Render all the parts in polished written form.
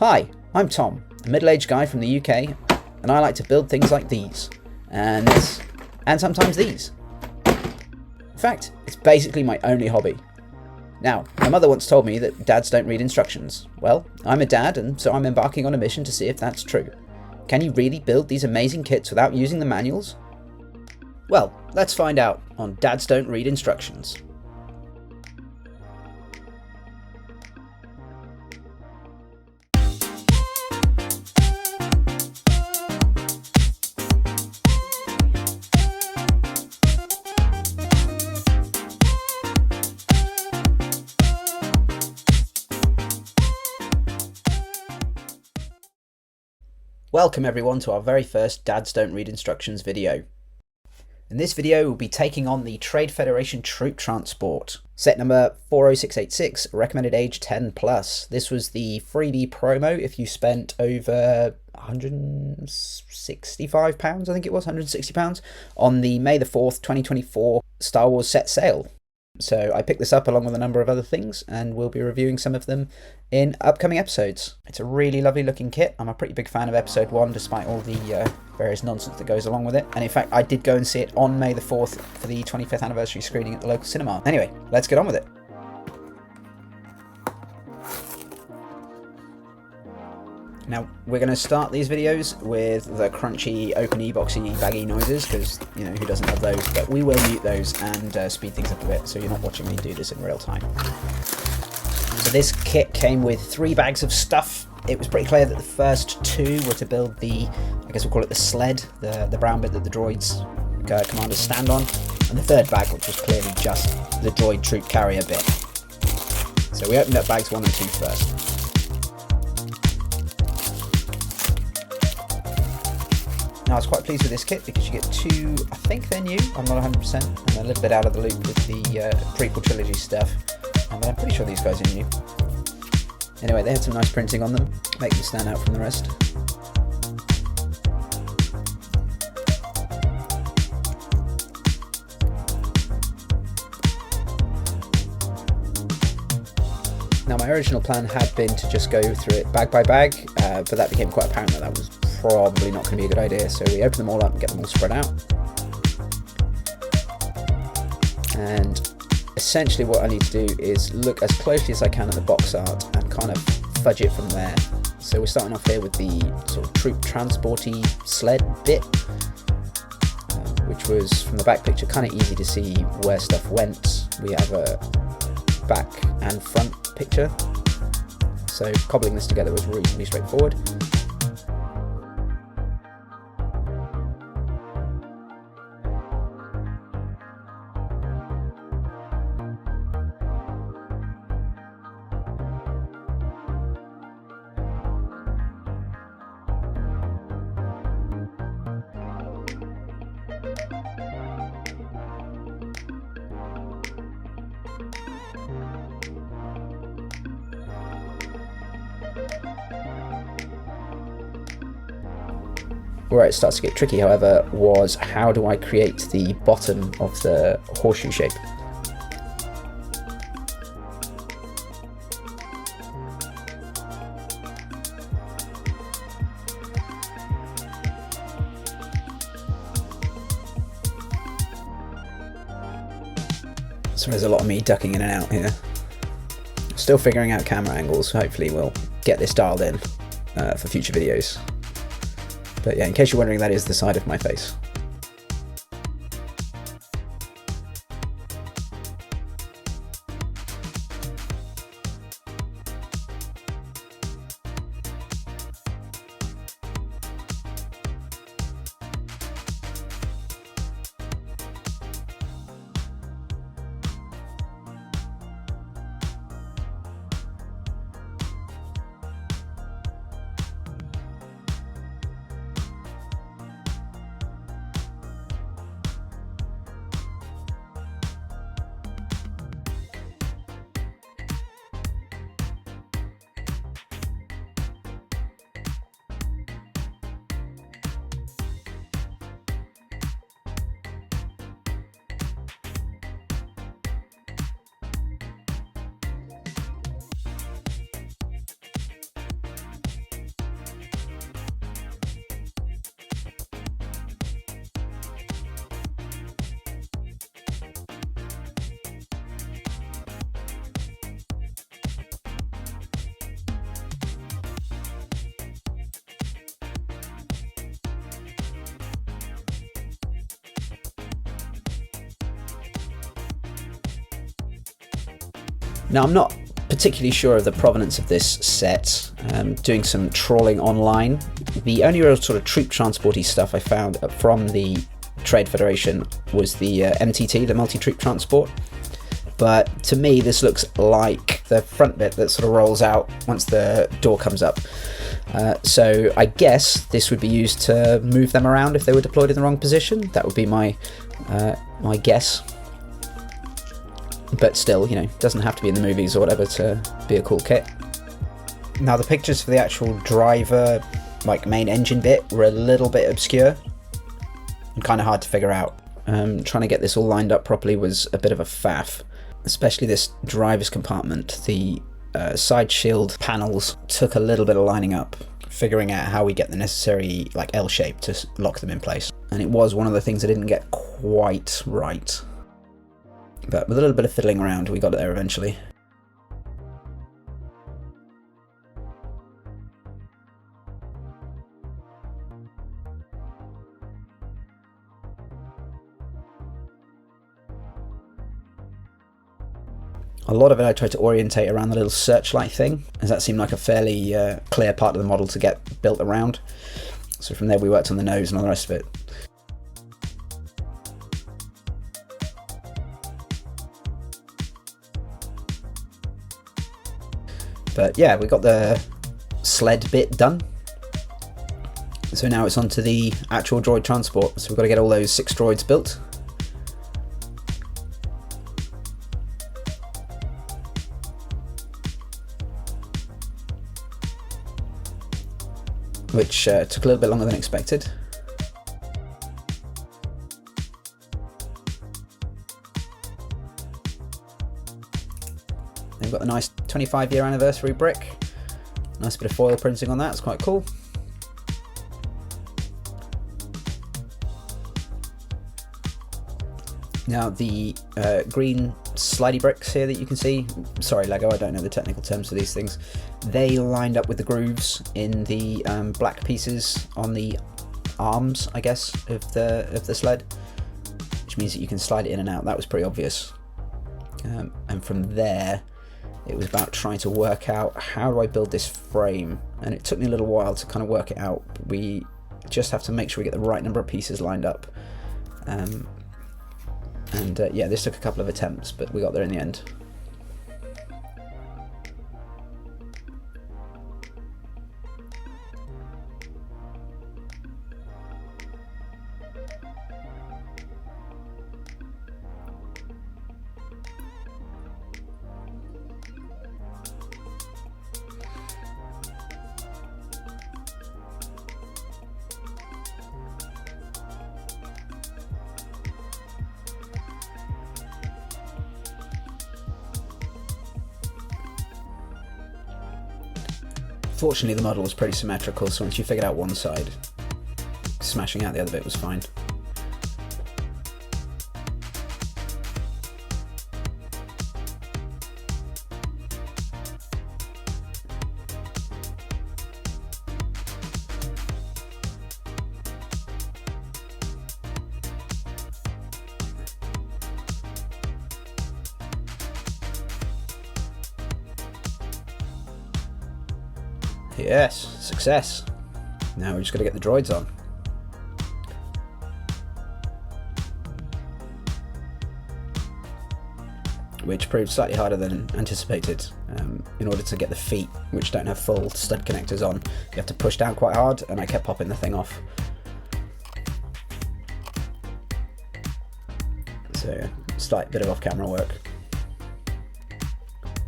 Hi, I'm Tom, a middle-aged guy from the UK, and I like to build things like these, and this, and sometimes these. In fact, it's basically my only hobby. Now, my mother once told me that dads don't read instructions. Well, I'm a dad, and so I'm embarking on a mission to see if that's true. Can you really build these amazing kits without using the manuals? Well, let's find out on Dads Don't Read Instructions. Welcome everyone to our very first Dads Don't Read Instructions video. In this video we'll be taking on the Trade Federation Troop Transport. Set number 40686, recommended age 10 plus. This was the freebie promo if you spent over £165, I think it was, £160, on the May the 4th 2024 Star Wars set sale. So I picked this up along with a number of other things, and we'll be reviewing some of them in upcoming episodes. It's a really lovely looking kit. I'm a pretty big fan of episode 1 despite all the various nonsense that goes along with it. And in fact, I did go and see it on May the 4th for the 25th anniversary screening at the local cinema. Anyway, let's get on with it. Now, we're going to start these videos with the crunchy, open-y, boxy, baggy noises, because, you know, who doesn't love those? But we will mute those and speed things up a bit, so you're not watching me do this in real time. So this kit came with 3 bags of stuff. It was pretty clear that the first 2 were to build the, I guess we'll call it the sled, the brown bit that the droids commanders stand on, and the 3rd bag, which was clearly just the droid troop carrier bit. So we opened up bags 1 and 2 first. Now, I was quite pleased with this kit because you get 2, I think they're new, I'm not 100%, and a little bit out of the loop with the prequel trilogy stuff, but I'm pretty sure these guys are new. Anyway, they had some nice printing on them, make them stand out from the rest. Now, my original plan had been to just go through it bag by bag, but that became quite apparent that was probably not going to be a good idea, so we open them all up and get them all spread out. And essentially what I need to do is look as closely as I can at the box art and kind of fudge it from there. So we're starting off here with the sort of troop transporty sled bit, which was from the back picture kind of easy to see where stuff went. We have a back and front picture, so cobbling this together was reasonably straightforward. Where it starts to get tricky, however, was how do I create the bottom of the horseshoe shape? So there's a lot of me ducking in and out here. Still figuring out camera angles, hopefully we'll get this dialed in for future videos. But yeah, in case you're wondering, that is the side of my face. Now, I'm not particularly sure of the provenance of this set. Doing some trawling online, the only real sort of troop transporty stuff I found from the Trade Federation was the MTT, the multi-troop transport. But to me, this looks like the front bit that sort of rolls out once the door comes up. So I guess this would be used to move them around if they were deployed in the wrong position. That would be my my guess. But still, you know, doesn't have to be in the movies or whatever to be a cool kit. Now, the pictures for the actual driver, like main engine bit, were a little bit obscure and kind of hard to figure out. Trying to get this all lined up properly was a bit of a faff, especially this driver's compartment. The side shield panels took a little bit of lining up, figuring out how we get the necessary like L shape to lock them in place. And it was one of the things I didn't get quite right. But with a little bit of fiddling around, we got it there eventually. A lot of it I tried to orientate around the little searchlight thing, as that seemed like a fairly clear part of the model to get built around. So from there we worked on the nose and all the rest of it. But yeah, we got the sled bit done. So now it's on to the actual droid transport. So we've got to get all those 6 droids built. Which took a little bit longer than expected. They've got a nice 25-year anniversary brick. Nice bit of foil printing on that, it's quite cool. Now the green slidey bricks here that you can see, sorry Lego, I don't know the technical terms for these things, they lined up with the grooves in the black pieces on the arms, I guess, of the sled, which means that you can slide it in and out. That was pretty obvious. And from there, it was about trying to work out how do I build this frame, and it took me a little while to kind of work it out. We just have to make sure we get the right number of pieces lined up. Yeah, this took a couple of attempts, but we got there in the end. Fortunately, the model was pretty symmetrical, so once you figured out one side, smashing out the other bit was fine. Yes, success. Now we're just going to get the droids on. Which proved slightly harder than anticipated. In order to get the feet, which don't have full stud connectors on, you have to push down quite hard, and I kept popping the thing off. So, slight bit of off-camera work.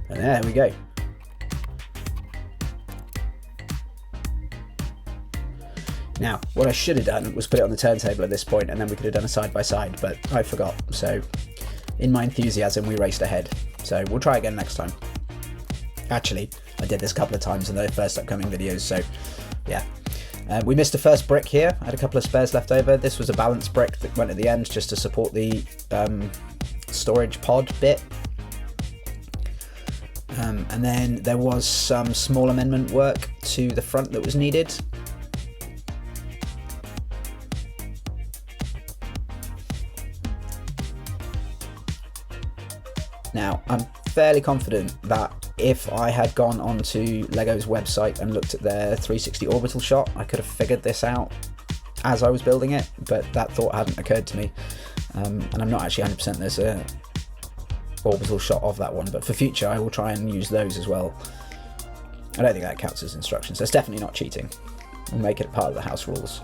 And there we go. Now, what I should have done was put it on the turntable at this point, and then we could have done a side-by-side, but I forgot. So, in my enthusiasm, we raced ahead. So, we'll try again next time. Actually, I did this a couple of times in the first upcoming videos, so yeah. We missed the first brick here. I had a couple of spares left over. This was a balance brick that went at the end just to support the storage pod bit. And then there was some small amendment work to the front that was needed. Now, I'm fairly confident that if I had gone onto LEGO's website and looked at their 360 orbital shot, I could have figured this out as I was building it, but that thought hadn't occurred to me. And I'm not actually 100% there's a orbital shot of that one, but for future I will try and use those as well. I don't think that counts as instructions. That's definitely not cheating. We'll make it part of the house rules.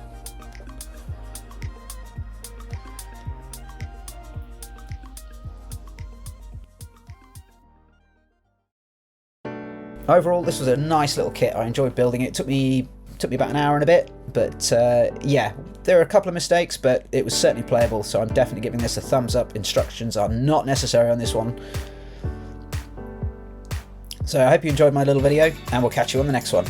Overall, this was a nice little kit. I enjoyed building it. It took me about an hour and a bit, but yeah, there are a couple of mistakes, but it was certainly playable, so I'm definitely giving this a thumbs up. Instructions are not necessary on this one. So I hope you enjoyed my little video, and we'll catch you on the next one.